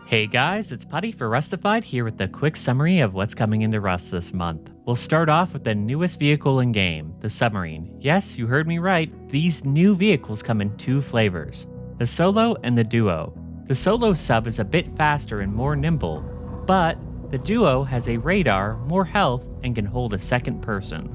Hey guys, it's Putty for Rustafied here with a quick summary of what's coming into Rust this month. We'll start off with the newest vehicle in game, the submarine. Yes, you heard me right, these new vehicles come in two flavors, the Solo and the Duo. The Solo sub is a bit faster and more nimble, but the Duo has a radar, more health, and can hold a second person.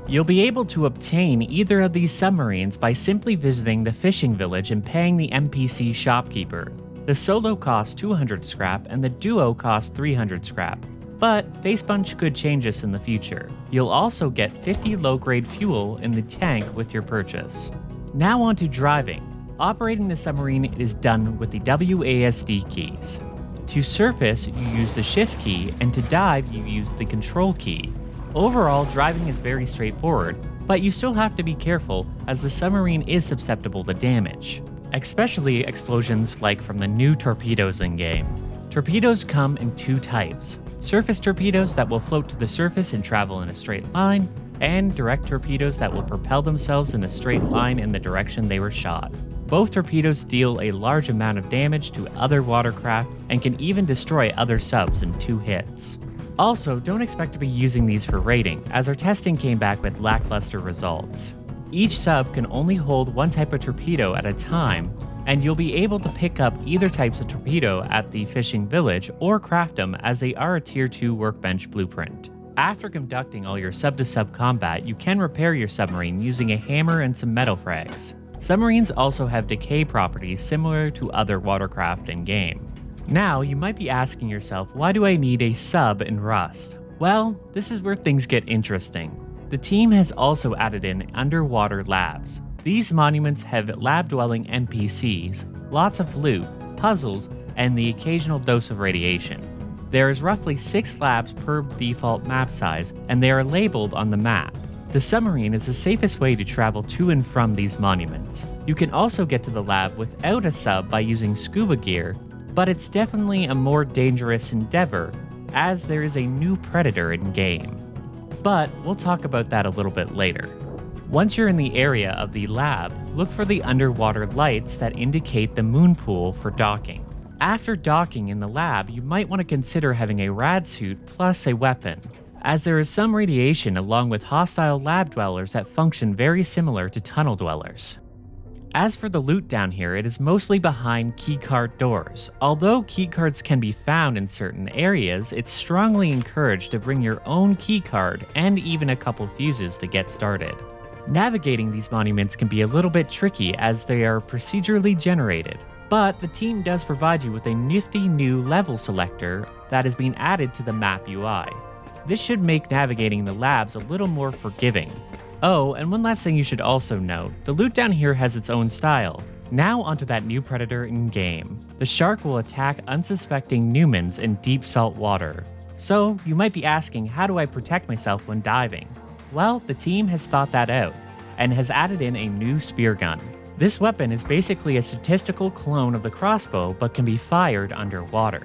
You'll be able to obtain either of these submarines by simply visiting the fishing village and paying the NPC shopkeeper. The Solo costs 200 scrap and the Duo costs 300 scrap, but Facepunch could change this in the future. You'll also get 50 low-grade fuel in the tank with your purchase. Now on to driving. Operating the submarine is done with the WASD keys. To surface, you use the shift key, and to dive, you use the control key. Overall, driving is very straightforward, but you still have to be careful as the submarine is susceptible to damage, especially explosions like from the new torpedoes in-game. Torpedoes come in two types: surface torpedoes that will float to the surface and travel in a straight line, and direct torpedoes that will propel themselves in a straight line in the direction they were shot. Both torpedoes deal a large amount of damage to other watercraft and can even destroy other subs in 2 hits. Also, don't expect to be using these for raiding, as our testing came back with lackluster results. Each sub can only hold one type of torpedo at a time, and you'll be able to pick up either types of torpedo at the fishing village or craft them as they are a tier 2 workbench blueprint. After conducting all your sub-to-sub combat, you can repair your submarine using a hammer and some metal frags. Submarines also have decay properties similar to other watercraft in-game. Now, you might be asking yourself, why do I need a sub in Rust? Well, this is where things get interesting. The team has also added in underwater labs. These monuments have lab-dwelling NPCs, lots of loot, puzzles, and the occasional dose of radiation. There is roughly 6 labs per default map size, and they are labeled on the map. The submarine is the safest way to travel to and from these monuments. You can also get to the lab without a sub by using scuba gear, but it's definitely a more dangerous endeavor, as there is a new predator in-game. But we'll talk about that a little bit later. Once you're in the area of the lab, look for the underwater lights that indicate the moon pool for docking. After docking in the lab, you might want to consider having a rad suit plus a weapon, as there is some radiation along with hostile lab dwellers that function very similar to tunnel dwellers. As for the loot down here, it is mostly behind keycard doors. Although keycards can be found in certain areas, it's strongly encouraged to bring your own keycard and even a couple fuses to get started. Navigating these monuments can be a little bit tricky as they are procedurally generated, but the team does provide you with a nifty new level selector that is being added to the map UI. This should make navigating the labs a little more forgiving. Oh, and one last thing you should also note, the loot down here has its own style. Now onto that new predator in-game. The shark will attack unsuspecting humans in deep salt water. So, you might be asking, how do I protect myself when diving? Well, the team has thought that out, and has added in a new spear gun. This weapon is basically a statistical clone of the crossbow, but can be fired underwater.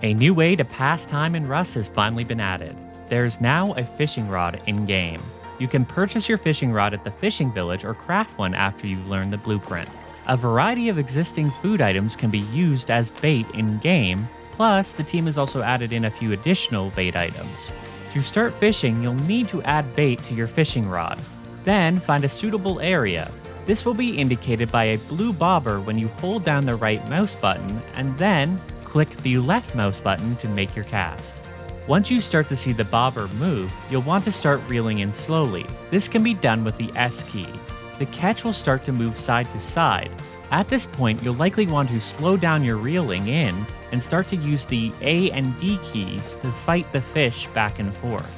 A new way to pass time in Rust has finally been added. There's now a fishing rod in-game. You can purchase your fishing rod at the fishing village or craft one after you've learned the blueprint. A variety of existing food items can be used as bait in-game, plus the team has also added in a few additional bait items. To start fishing, you'll need to add bait to your fishing rod. Then find a suitable area. This will be indicated by a blue bobber when you hold down the right mouse button, and then click the left mouse button to make your cast. Once you start to see the bobber move, you'll want to start reeling in slowly. This can be done with the S key. The catch will start to move side to side. At this point, you'll likely want to slow down your reeling in and start to use the A and D keys to fight the fish back and forth.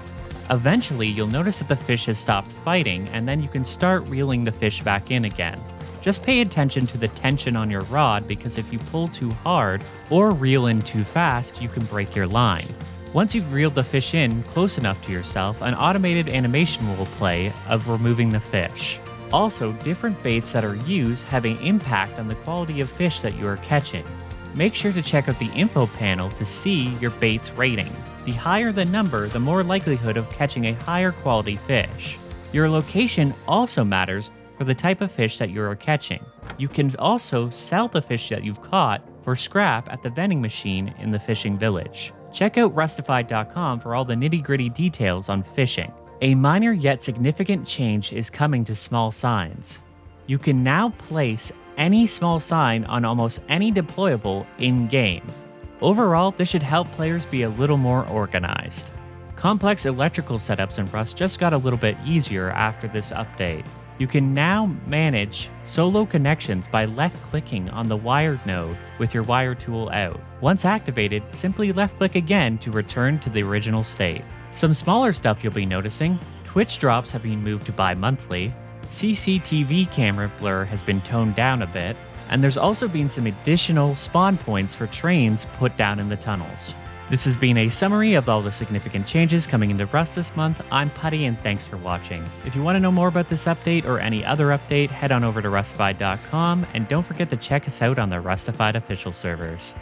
Eventually, you'll notice that the fish has stopped fighting, and then you can start reeling the fish back in again. Just pay attention to the tension on your rod, because if you pull too hard or reel in too fast, you can break your line. Once you've reeled the fish in close enough to yourself, an automated animation will play of removing the fish. Also, different baits that are used have an impact on the quality of fish that you are catching. Make sure to check out the info panel to see your bait's rating. The higher the number, the more likelihood of catching a higher quality fish. Your location also matters for the type of fish that you are catching. You can also sell the fish that you've caught for scrap at the vending machine in the fishing village. Check out Rustafied.com for all the nitty-gritty details on fishing. A minor yet significant change is coming to small signs. You can now place any small sign on almost any deployable in-game. Overall, this should help players be a little more organized. Complex electrical setups in Rust just got a little bit easier after this update. You can now manage solo connections by left-clicking on the wired node with your wire tool out. Once activated, simply left-click again to return to the original state. Some smaller stuff you'll be noticing: Twitch drops have been moved to bi-monthly, CCTV camera blur has been toned down a bit, and there's also been some additional spawn points for trains put down in the tunnels. This has been a summary of all the significant changes coming into Rust this month. I'm Putty, and thanks for watching. If you want to know more about this update or any other update, head on over to Rustafied.com, and don't forget to check us out on the Rustafied official servers.